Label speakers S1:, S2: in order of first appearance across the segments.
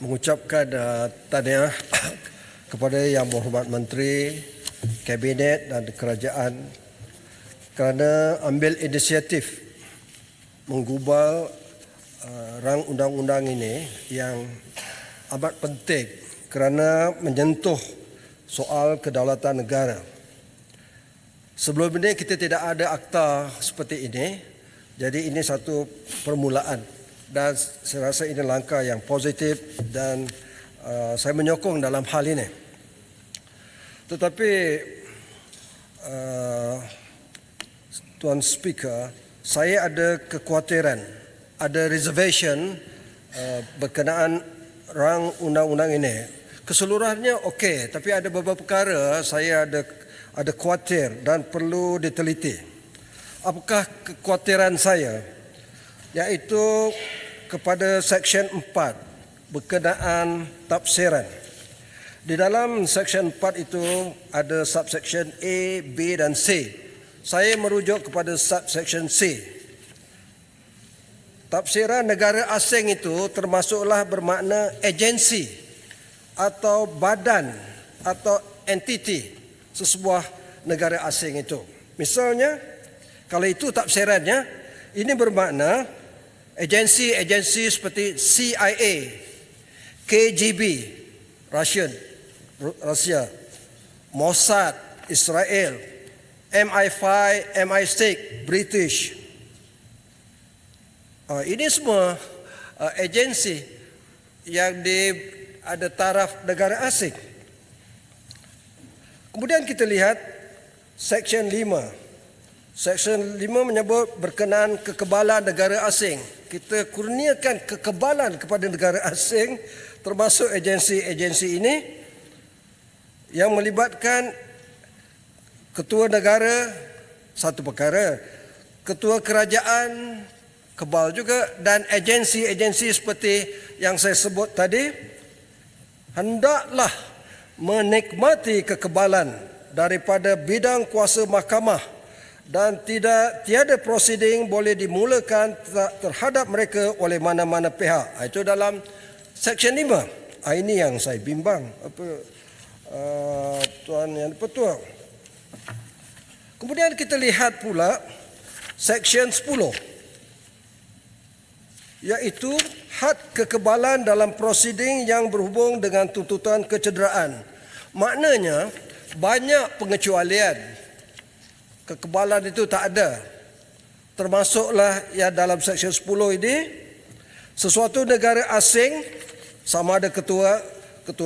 S1: Mengucapkan tahniah kepada Yang Berhormat Menteri, Kabinet dan Kerajaan kerana ambil inisiatif menggubal rang undang-undang ini yang amat penting kerana menyentuh soal kedaulatan negara. Sebelum ini kita tidak ada akta seperti ini, jadi ini satu permulaan. Dan saya rasa ini langkah yang positif dan saya menyokong dalam hal ini. Tetapi Tuan Speaker, saya ada kekhawatiran, ada reservation berkenaan rang undang-undang ini. Keseluruhannya okey, tapi ada beberapa perkara saya ada khawatir dan perlu diteliti. Apakah kekhawatiran saya? Iaitu kepada Seksyen 4 berkenaan tafsiran. Di dalam Seksyen 4 itu ada subsection A, B dan C. Saya merujuk kepada subsection C. Tafsiran negara asing itu termasuklah bermakna agensi atau badan atau entiti sesebuah negara asing itu. Misalnya, kalau itu tafsirannya, ini bermakna agensi-agensi seperti CIA, KGB, Rusia, Mossad, Israel, MI5, MI6, British. Ini semua agensi yang ada taraf negara asing. Kemudian kita lihat Seksyen 5. Seksyen 5 menyebut berkenaan kekebalan negara asing. Kita kurniakan kekebalan kepada negara asing termasuk agensi-agensi ini yang melibatkan ketua negara, satu perkara, ketua kerajaan, kebal juga, dan agensi-agensi seperti yang saya sebut tadi, hendaklah menikmati kekebalan daripada bidang kuasa mahkamah dan tiada prosiding boleh dimulakan terhadap mereka oleh mana-mana pihak. Itu dalam Seksyen 5. Ini yang saya bimbang. Tuan Yang Dipertua. Kemudian kita lihat pula Seksyen 10, iaitu had kekebalan dalam prosiding yang berhubung dengan tuntutan kecederaan. Maknanya banyak pengecualian. Kekebalan itu tak ada. Termasuklah yang dalam Seksyen 10 ini, sesuatu negara asing, sama ada ketua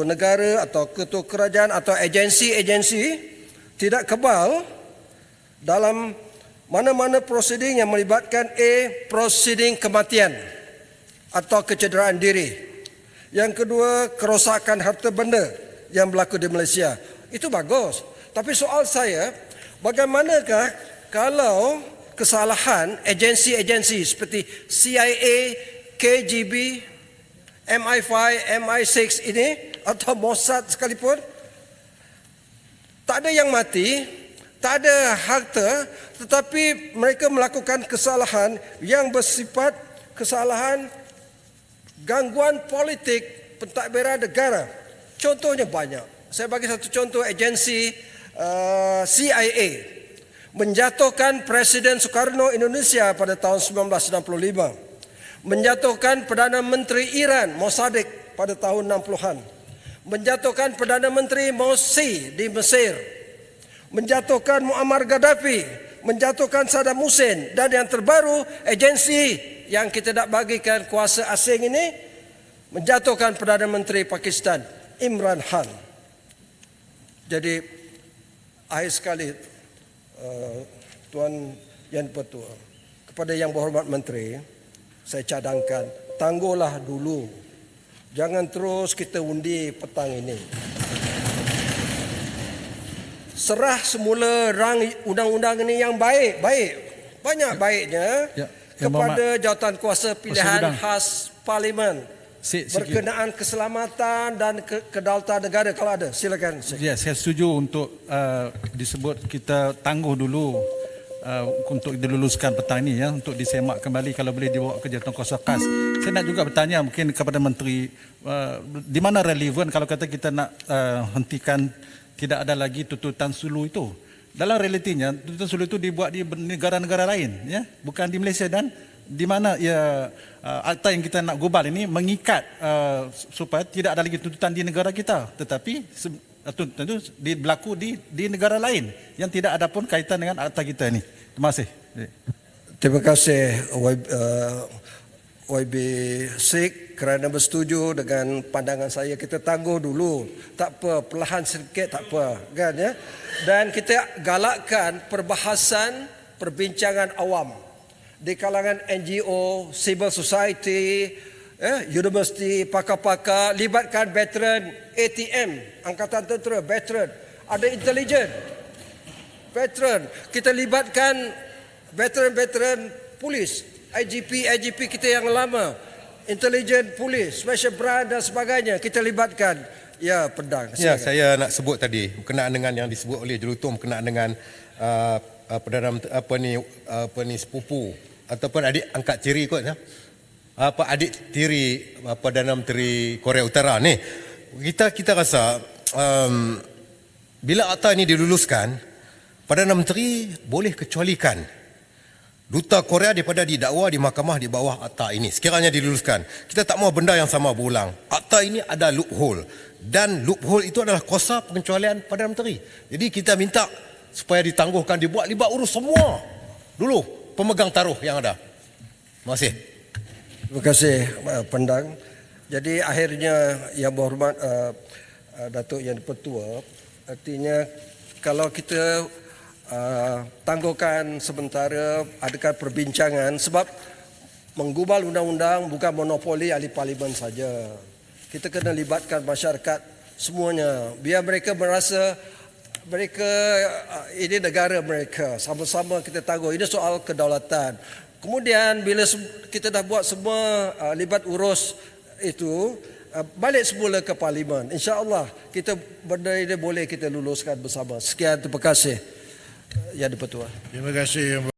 S1: negara atau ketua kerajaan atau agensi-agensi, tidak kebal dalam mana-mana prosiding yang melibatkan prosiding kematian atau kecederaan diri. Yang kedua, kerosakan harta benda yang berlaku di Malaysia. Itu bagus. Tapi soal saya, bagaimanakah kalau kesalahan agensi-agensi seperti CIA, KGB, MI5, MI6 ini atau Mossad sekalipun, tak ada yang mati, tak ada harta, tetapi mereka melakukan kesalahan yang bersifat kesalahan gangguan politik pentadbiran negara. Contohnya banyak. Saya bagi satu contoh, agensi CIA menjatuhkan Presiden Soekarno Indonesia pada tahun 1965, menjatuhkan Perdana Menteri Iran Mossadegh pada tahun 60-an, menjatuhkan Perdana Menteri Morsi di Mesir, menjatuhkan Muammar Gaddafi, menjatuhkan Saddam Hussein, dan yang terbaru agensi yang kita nak bagikan kuasa asing ini menjatuhkan Perdana Menteri Pakistan Imran Khan. Jadi akhir sekali, Tuan Yang Dipertua, kepada Yang Berhormat Menteri, saya cadangkan, tangguhlah dulu. Jangan terus kita undi petang ini. Serah semula rang undang-undang ini yang baik. Banyak baiknya kepada jawatankuasa pilihan khas Parlimen. Berkenaan keselamatan dan kedaulatan negara, kalau ada, silakan.
S2: Ya, saya setuju untuk disebut kita tangguh dulu untuk diluluskan petang ini, ya, untuk disemak kembali kalau boleh dibawa ke jawatankuasa khas. Saya nak juga bertanya mungkin kepada Menteri, di mana relevan kalau kata kita nak hentikan tidak ada lagi tuntutan sulu itu. Dalam realitinya tuntutan sulu itu dibuat di negara-negara lain, ya, bukan di Malaysia, dan di mana ya akta yang kita nak gubal ini mengikat supaya tidak ada lagi tuntutan di negara kita, tetapi tuntutan itu berlaku di negara lain yang tidak ada pun kaitan dengan akta kita ini. Terima kasih.
S1: Terima kasih YB Sik kerana bersetuju dengan pandangan saya. Kita tangguh dulu, tak apa, perlahan sedikit tak apa, kan ya. Dan kita galakkan perbahasan perbincangan awam di kalangan NGO, civil society, universiti, pakar-pakar, libatkan veteran ATM, Angkatan Tentera, veteran, ada intelijen, veteran, kita libatkan veteran-veteran polis, IGP kita yang lama, intelijen polis, special branch dan sebagainya, kita libatkan. Ya, Pedang.
S3: Ya, saya nak sebut tadi berkenaan dengan yang disebut oleh Jurutum berkenaan dengan sepupu ataupun adik angkat tiri kot ya. Adik tiri Perdana Menteri Korea Utara ni. Kita rasa bila akta ini diluluskan, Perdana Menteri boleh kecualikan Duta Korea daripada didakwa di mahkamah di bawah akta ini. Sekiranya diluluskan, kita tak mahu benda yang sama berulang. Akta ini ada loophole, dan loophole itu adalah kuasa pengecualian Perdana Menteri. Jadi kita minta supaya ditangguhkan, dibuat libat urus semua dulu pemegang taruh yang ada. Terima kasih.
S1: Terima kasih, Pendang. Jadi akhirnya yang berhormat Datuk Yang Dipertua, artinya kalau kita tangguhkan sementara, adakan perbincangan, sebab menggubal undang-undang bukan monopoli ahli parlimen saja. Kita kena libatkan masyarakat semuanya, biar mereka merasa mereka ini negara mereka, sama-sama kita tangguh. Ini soal kedaulatan. Kemudian bila kita dah buat semua libat urus itu, balik semula ke parlimen. InsyaAllah kita benda ini boleh kita luluskan bersama. Sekian, terima kasih Yang Dipertua.
S4: Terima kasih.